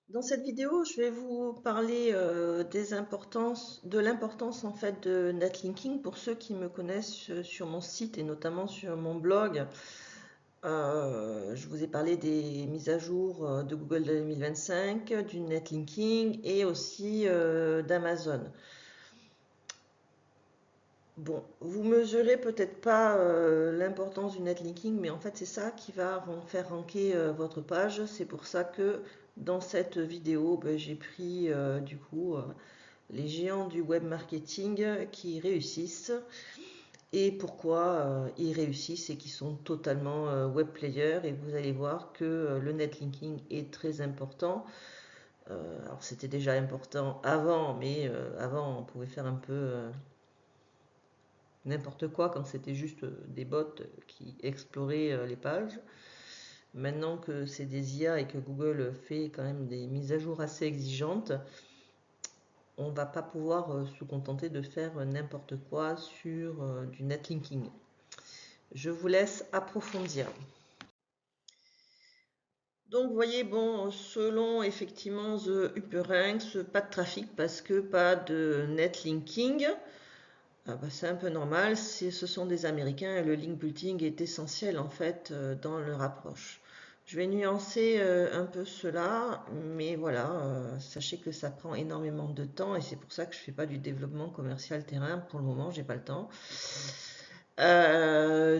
Dans cette vidéo, je vais vous parler de l'importance en fait de netlinking pour ceux qui me connaissent sur mon site et notamment sur mon blog. Je vous ai parlé des mises à jour de Google 2025, du netlinking et aussi d'Amazon. Bon, vous mesurez peut-être pas l'importance du netlinking, mais en fait c'est ça qui va faire ranker votre page. C'est pour ça que dans cette vidéo, ben, j'ai pris du coup les géants du web marketing qui réussissent et pourquoi ils réussissent et qui sont totalement web players. Et vous allez voir que le netlinking est très important. Alors c'était déjà important avant, mais avant on pouvait faire un peu n'importe quoi quand c'était juste des bots qui exploraient les pages. Maintenant que c'est des IA et que Google fait quand même des mises à jour assez exigeantes, on ne va pas pouvoir se contenter de faire n'importe quoi sur du netlinking. Je vous laisse approfondir. Donc vous voyez, bon, selon effectivement The UpperRanks, pas de trafic parce que pas de netlinking. Ah bah, c'est un peu normal, ce sont des Américains et le link building est essentiel en fait dans leur approche. Je vais nuancer un peu cela, mais voilà, sachez que ça prend énormément de temps et c'est pour ça que je ne fais pas du développement commercial terrain pour le moment, j'ai pas le temps.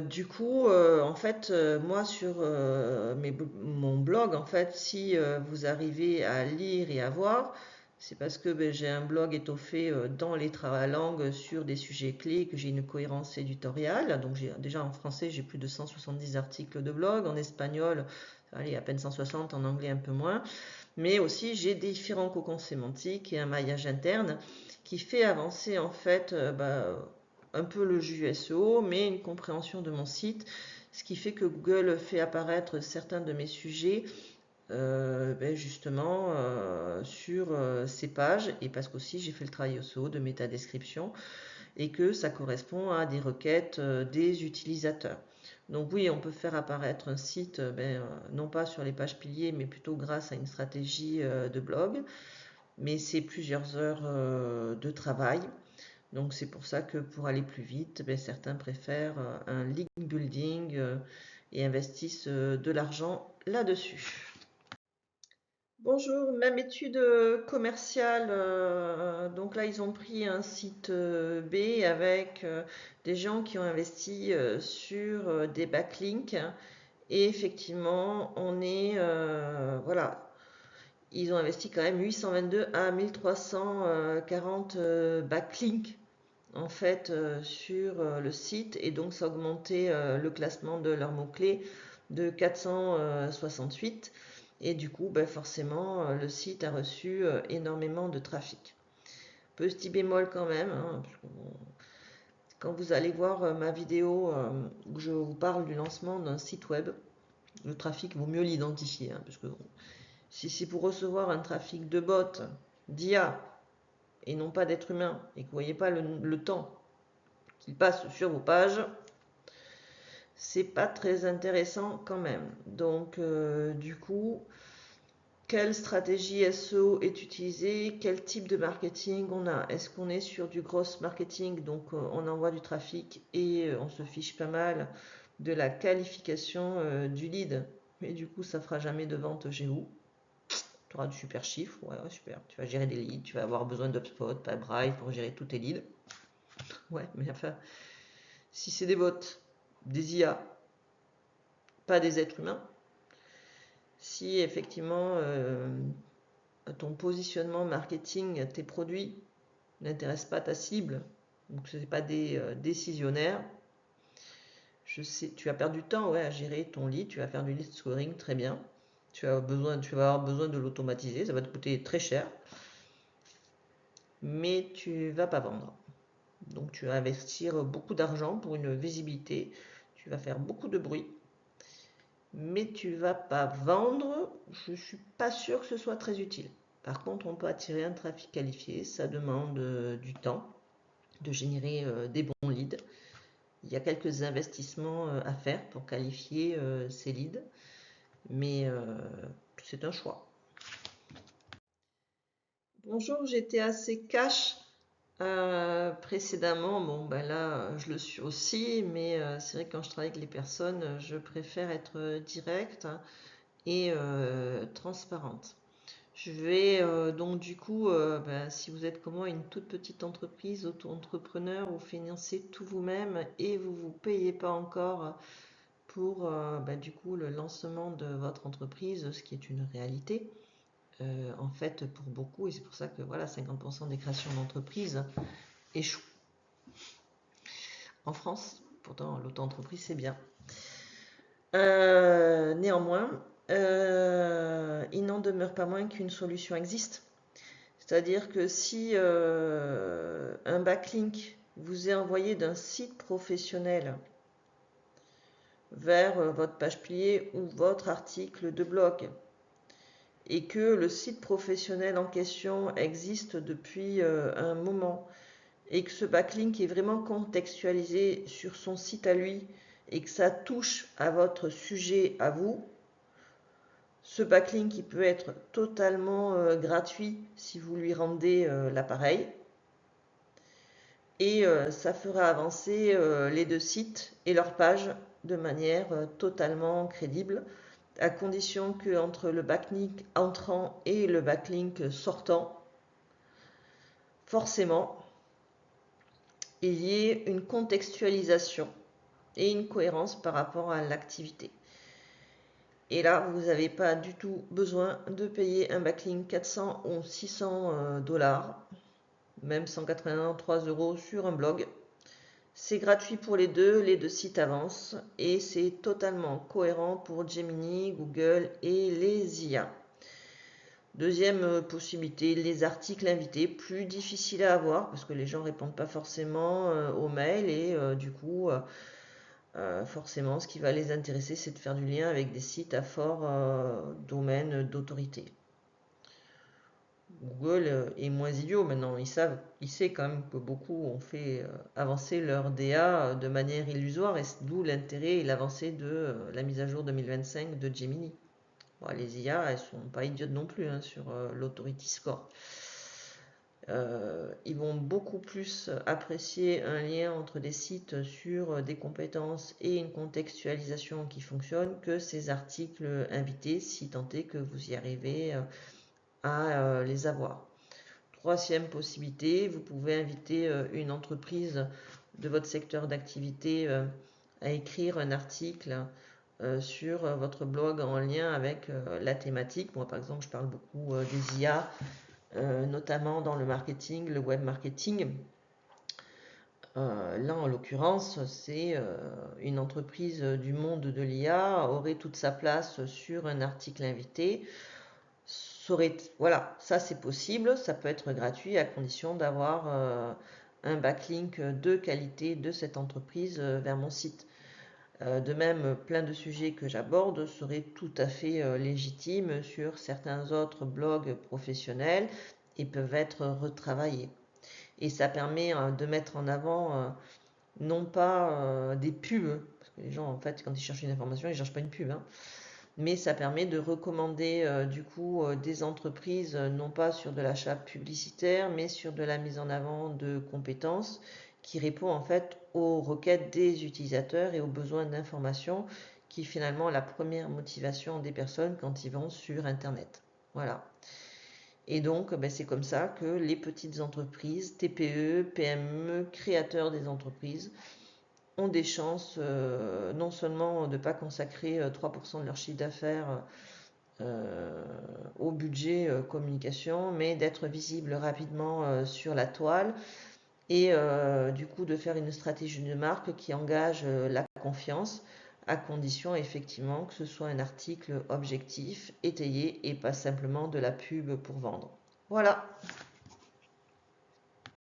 Du coup, en fait, moi sur mon blog, en fait, si vous arrivez à lire et à voir, c'est parce que ben, j'ai un blog étoffé dans les langues sur des sujets clés, que j'ai une cohérence éditoriale. Donc déjà en français, j'ai plus de 170 articles de blog, en espagnol, allez, à peine 160, en anglais un peu moins. Mais aussi, j'ai différents cocons sémantiques et un maillage interne qui fait avancer en fait un peu le jus SEO, mais une compréhension de mon site, ce qui fait que Google fait apparaître certains de mes sujets justement sur ces pages, et parce qu'aussi j'ai fait le travail SEO de métadescription et que ça correspond à des requêtes des utilisateurs. Donc oui, on peut faire apparaître un site, non pas sur les pages piliers, mais plutôt grâce à une stratégie de blog, mais c'est plusieurs heures de travail. Donc c'est pour ça que pour aller plus vite, certains préfèrent un link building et investissent de l'argent là-dessus. Bonjour, même étude commerciale. Donc là, ils ont pris un site B avec des gens qui ont investi sur des backlinks. Et effectivement, voilà, ils ont investi quand même 822 à 1340 backlinks en fait sur le site. Et donc, ça a augmenté le classement de leurs mots-clés de 468. Et du coup, forcément, le site a reçu énormément de trafic. Petit bémol quand même, hein, parce que quand vous allez voir ma vidéo où je vous parle du lancement d'un site web, le trafic vaut mieux l'identifier. Hein, parce que si c'est pour recevoir un trafic de bot, d'IA, et non pas d'être humain, et que vous ne voyez pas le temps qu'il passe sur vos pages, c'est pas très intéressant quand même. Donc, du coup, quelle stratégie SEO est utilisée? Quel type de marketing on a? Est-ce qu'on est sur du gross marketing, donc on envoie du trafic et on se fiche pas mal de la qualification du lead, mais du coup ça fera jamais de vente chez vous. Tu auras du super chiffre, ouais, super. Tu vas gérer des leads, tu vas avoir besoin d'UpSpot, PipeDrive pour gérer tous tes leads. Ouais, mais enfin, si c'est des bots, des IA, pas des êtres humains, si effectivement ton positionnement marketing, tes produits n'intéressent pas ta cible, donc ce n'est pas des décisionnaires, je sais, tu vas perdre du temps ouais, à gérer ton lead, tu vas faire du lead scoring très bien, tu vas avoir besoin de l'automatiser, ça va te coûter très cher, mais tu vas pas vendre. Donc tu vas investir beaucoup d'argent pour une visibilité, tu vas faire beaucoup de bruit, mais tu vas pas vendre, je suis pas sûr que ce soit très utile. Par contre, on peut attirer un trafic qualifié, ça demande du temps de générer des bons leads. Il y a quelques investissements à faire pour qualifier ces leads, mais c'est un choix. Bonjour, j'étais assez cash précédemment. Bon, ben là, je le suis aussi, mais c'est vrai que quand je travaille avec les personnes, je préfère être directe et transparente. Je vais donc du coup, ben, si vous êtes comme moi une toute petite entreprise, auto-entrepreneur, vous financez tout vous-même et vous vous payez pas encore pour ben, du coup le lancement de votre entreprise, ce qui est une réalité. En fait, pour beaucoup, et c'est pour ça que voilà, 50% des créations d'entreprises échouent en France. Pourtant, l'auto-entreprise, c'est bien. Néanmoins, il n'en demeure pas moins qu'une solution existe. C'est-à-dire que si un backlink vous est envoyé d'un site professionnel vers votre page pliée ou votre article de blog, et que le site professionnel en question existe depuis un moment, et que ce backlink est vraiment contextualisé sur son site à lui, et que ça touche à votre sujet à vous, ce backlink il peut être totalement gratuit si vous lui rendez l'appareil. Et ça fera avancer les deux sites et leurs pages de manière totalement crédible, à condition que entre le backlink entrant et le backlink sortant, forcément, il y ait une contextualisation et une cohérence par rapport à l'activité. Et là, vous n'avez pas du tout besoin de payer un backlink 400 ou 600 dollars, même 183 euros sur un blog. C'est gratuit pour les deux sites avancent et c'est totalement cohérent pour Gemini, Google et les IA. Deuxième possibilité, les articles invités, plus difficiles à avoir parce que les gens ne répondent pas forcément aux mails et du coup, forcément, ce qui va les intéresser, c'est de faire du lien avec des sites à fort domaine d'autorité. Google est moins idiot maintenant. Il sait quand même que beaucoup ont fait avancer leur DA de manière illusoire, et d'où l'intérêt et l'avancée de la mise à jour 2025 de Gemini. Bon, les IA, elles sont pas idiotes non plus hein, sur l'Authority Score. Ils vont beaucoup plus apprécier un lien entre des sites sur des compétences et une contextualisation qui fonctionne que ces articles invités, si tant est que vous y arrivez à les avoir. Troisième possibilité, vous pouvez inviter une entreprise de votre secteur d'activité à écrire un article sur votre blog en lien avec la thématique. Moi, par exemple, je parle beaucoup des IA, notamment dans le marketing, le web marketing. Là, en l'occurrence, c'est une entreprise du monde de l'IA aurait toute sa place sur un article invité. Voilà, ça c'est possible, ça peut être gratuit à condition d'avoir un backlink de qualité de cette entreprise vers mon site. De même, plein de sujets que j'aborde seraient tout à fait légitimes sur certains autres blogs professionnels et peuvent être retravaillés. Et ça permet de mettre en avant non pas des pubs, parce que les gens en fait quand ils cherchent une information, ils ne cherchent pas une pub, hein, mais ça permet de recommander du coup des entreprises non pas sur de l'achat publicitaire mais sur de la mise en avant de compétences qui répond en fait aux requêtes des utilisateurs et aux besoins d'information qui est finalement la première motivation des personnes quand ils vont sur internet. Voilà. Et donc ben, c'est comme ça que les petites entreprises, TPE, PME, créateurs des entreprises ont des chances non seulement de ne pas consacrer 3% de leur chiffre d'affaires au budget communication, mais d'être visible rapidement sur la toile et du coup de faire une stratégie de marque qui engage la confiance à condition effectivement que ce soit un article objectif, étayé et pas simplement de la pub pour vendre. Voilà.